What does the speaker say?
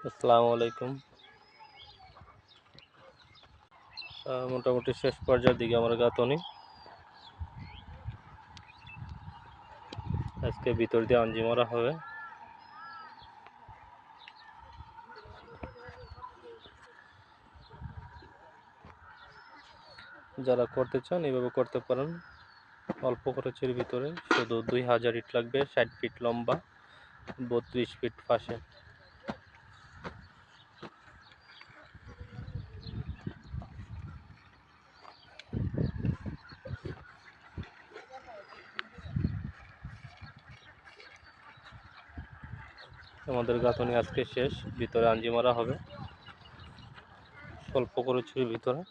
আসসালামু আলাইকুম। মোটামুটি শেষ পর্যায়ের দিকে আমার গাঁথনি। আজকে ভিতর দিয়ে আঞ্জি মারা হবে। যারা করতে চান এইভাবে করতে পারেন, অল্প খরচের ভিতরে। শুধু 2000 ইট লাগবে, 60 ফিট লম্বা, 32 ফিট পাশে। আমাদের গাঁথনি আজকে শেষ, ভিতরে আঞ্জি মারা হবে স্বল্প খরচের ভিতরে।